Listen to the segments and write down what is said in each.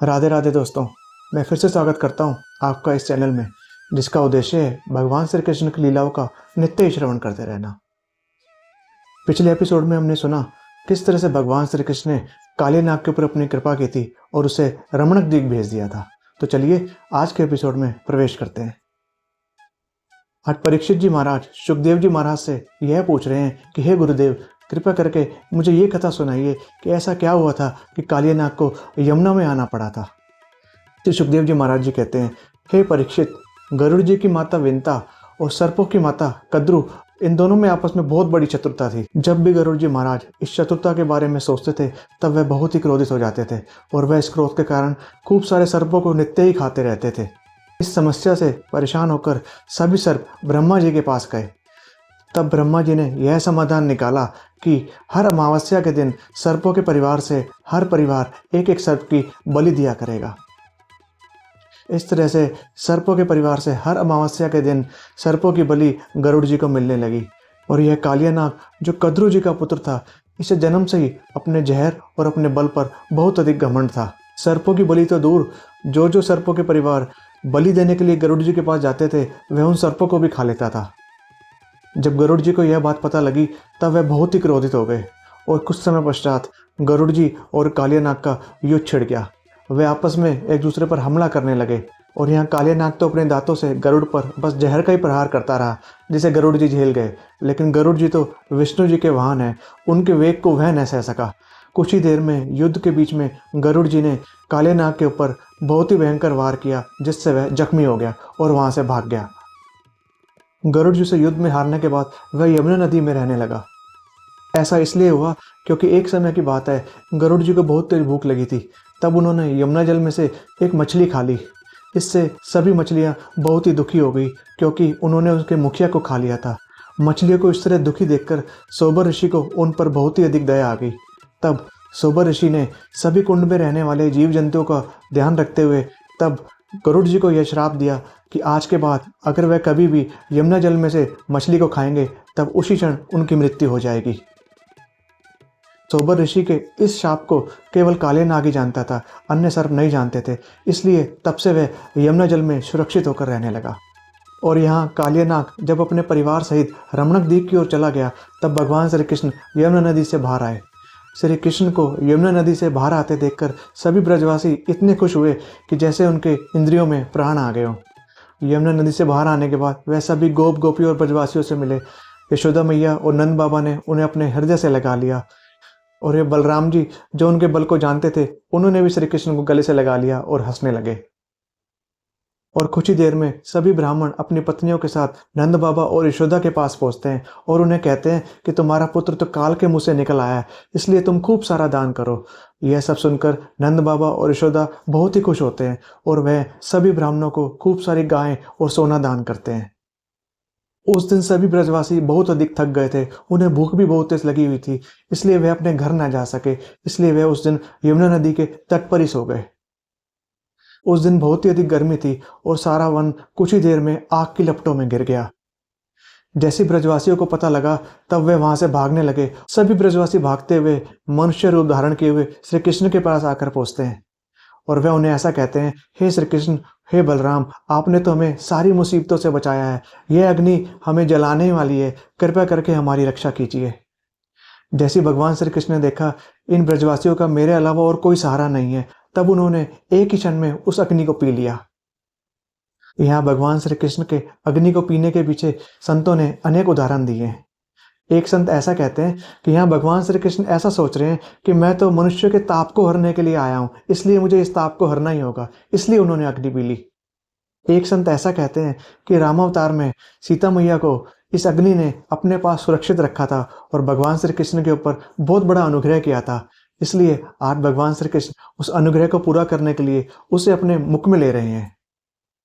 राधे राधे दोस्तों, मैं फिर से स्वागत करता हूँ आपका इस चैनल में, जिसका उद्देश्य है भगवान श्री कृष्ण की लीलाओं का नित्य श्रवण करते रहना। पिछले एपिसोड में हमने सुना किस तरह से भगवान श्री कृष्ण ने काले नाग के ऊपर अपनी कृपा की थी और उसे रमणक द्वीप भेज दिया था। तो चलिए आज के एपिसोड में प्रवेश करते हैं। आज परीक्षित जी महाराज सुखदेव जी महाराज से यह पूछ रहे हैं कि हे गुरुदेव, कृपा करके मुझे ये कथा सुनाइए कि ऐसा क्या हुआ था कि कालिया नाग को यमुना में आना पड़ा था। तो सुखदेव जी महाराज जी कहते हैं, हे परीक्षित, गरुड़ जी की माता विंता और सर्पों की माता कद्रु, इन दोनों में आपस में बहुत बड़ी शत्रुता थी। जब भी गरुड़ जी महाराज इस शत्रुता के बारे में सोचते थे तब वह बहुत ही क्रोधित हो जाते थे और वह इस क्रोध के कारण खूब सारे सर्पों को नित्य ही खाते रहते थे। इस समस्या से परेशान होकर सभी सर्प ब्रह्मा जी के पास गए। तब ब्रह्मा जी ने यह समाधान निकाला कि हर अमावस्या के दिन सर्पों के परिवार से हर परिवार एक एक सर्प की बलि दिया करेगा। इस तरह से सर्पों के परिवार से हर अमावस्या के दिन सर्पों की बलि गरुड़ जी को मिलने लगी। और यह कालिया नाग जो कद्रु जी का पुत्र था, इसे जन्म से ही अपने जहर और अपने बल पर बहुत अधिक घमंड था। सर्पों की बलि तो दूर, जो सर्पों के परिवार बलि देने के लिए गरुड़ जी के पास जाते थे वह उन सर्पों को भी खा लेता था। जब गरुड़ जी को यह बात पता लगी तब वह बहुत ही क्रोधित हो गए और कुछ समय पश्चात गरुड़ जी और कालिया नाग का युद्ध छिड़ गया। वे आपस में एक दूसरे पर हमला करने लगे और यहाँ कालिया नाग तो अपने दांतों से गरुड़ पर बस जहर का ही प्रहार करता रहा, जिसे गरुड़ जी झेल गए। लेकिन गरुड़ जी तो विष्णु जी के वाहन हैं, उनके वेग को वह न सह सका। कुछ ही देर में युद्ध के बीच में गरुड़ जी ने कालिया नाग के ऊपर बहुत ही भयंकर वार किया, जिससे वह जख्मी हो गया और वहां से भाग गया। गरुड़ जी से युद्ध में हारने के बाद वह यमुना नदी में रहने लगा। ऐसा इसलिए हुआ क्योंकि एक समय की बात है, गरुड़ जी को बहुत तेज भूख लगी थी। तब उन्होंने यमुना जल में से एक मछली खा ली। इससे सभी मछलियां बहुत ही दुखी हो गई क्योंकि उन्होंने उसके मुखिया को खा लिया था। मछलियों को इस तरह दुखी देखकर सोबर ऋषि को उन पर बहुत ही अधिक दया आ गई। तब सोबर ऋषि ने सभी कुंड में रहने वाले जीव जंतुओं का ध्यान रखते हुए तब गरुड़ जी को यह श्राप दिया कि आज के बाद अगर वह कभी भी यमुना जल में से मछली को खाएंगे तब उसी क्षण उनकी मृत्यु हो जाएगी। सोबर ऋषि के इस शाप को केवल कालिया नाग ही जानता था, अन्य सर्प नहीं जानते थे। इसलिए तब से वह यमुना जल में सुरक्षित होकर रहने लगा। और यहाँ कालिया नाग जब अपने परिवार सहित रमणक द्वीप की ओर चला गया तब भगवान श्री कृष्ण यमुना नदी से बाहर आए। श्री कृष्ण को यमुना नदी से बाहर आते देखकर सभी ब्रजवासी इतने खुश हुए कि जैसे उनके इंद्रियों में प्राण आ गए हों। यमुना नदी से बाहर आने के बाद वह सभी गोपी और ब्रजवासियों से मिले। यशोदा मैया और नंद बाबा ने उन्हें अपने हृदय से लगा लिया और ये बलराम जी जो उनके बल को जानते थे, उन्होंने भी श्री कृष्ण को गले से लगा लिया और हंसने लगे। और कुछ ही देर में सभी ब्राह्मण अपनी पत्नियों के साथ नंद बाबा और यशोदा के पास पहुंचते हैं और उन्हें कहते हैं कि तुम्हारा पुत्र तो काल के मुंह से निकल आया है, इसलिए तुम खूब सारा दान करो। यह सब सुनकर नंद बाबा और यशोदा बहुत ही खुश होते हैं और वह सभी ब्राह्मणों को खूब सारी गायें और सोना दान करते हैं। उस दिन सभी ब्रजवासी बहुत अधिक थक गए थे, उन्हें भूख भी बहुत तेज लगी हुई थी, इसलिए वे अपने घर न जा सके। इसलिए वे उस दिन यमुना नदी के तट पर ही सो गए। उस दिन बहुत ही अधिक गर्मी थी और सारा वन कुछ ही देर में आग की लपटों में गिर गया। जैसे ब्रजवासियों को पता लगा तब वे वहां से भागने लगे। सभी ब्रजवासी भागते हुए मनुष्य रूप धारण किए हुए श्री कृष्ण के पास आकर पहुंचते हैं और वे उन्हें ऐसा कहते हैं, हे श्री कृष्ण, हे बलराम, आपने तो हमें सारी मुसीबतों से बचाया है। यह अग्नि हमें जलाने वाली है, कृपया करके हमारी रक्षा कीजिए। जैसे भगवान श्री कृष्ण ने देखा इन ब्रजवासियों का मेरे अलावा और कोई सहारा नहीं है, तब उन्होंने एक ही क्षण में उस अग्नि को पी लिया। यहाँ भगवान श्री कृष्ण के अग्नि को पीने के पीछे संतों ने अनेक उदाहरण दिए हैं। एक संत ऐसा कहते हैं कि यहाँ भगवान श्री कृष्ण ऐसा सोच रहे हैं कि मैं तो मनुष्य के ताप को हरने के लिए आया हूँ, इसलिए मुझे इस ताप को हरना ही होगा, इसलिए उन्होंने अग्नि पी ली। एक संत ऐसा कहते हैं कि रामावतार में सीता मैया को इस अग्नि ने अपने पास सुरक्षित रखा था और भगवान श्री कृष्ण के ऊपर बहुत बड़ा अनुग्रह किया था, इसलिए आज भगवान श्री कृष्ण उस अनुग्रह को पूरा करने के लिए उसे अपने मुख में ले रहे हैं।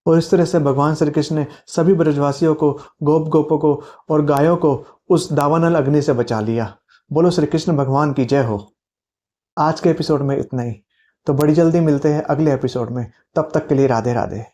और इस तरह से भगवान श्री कृष्ण ने सभी ब्रजवासियों को, गोपों को और गायों को उस दावानल अग्नि से बचा लिया। बोलो श्री कृष्ण भगवान की जय हो। आज के एपिसोड में इतना ही, तो बड़ी जल्दी मिलते हैं अगले एपिसोड में। तब तक के लिए राधे राधे।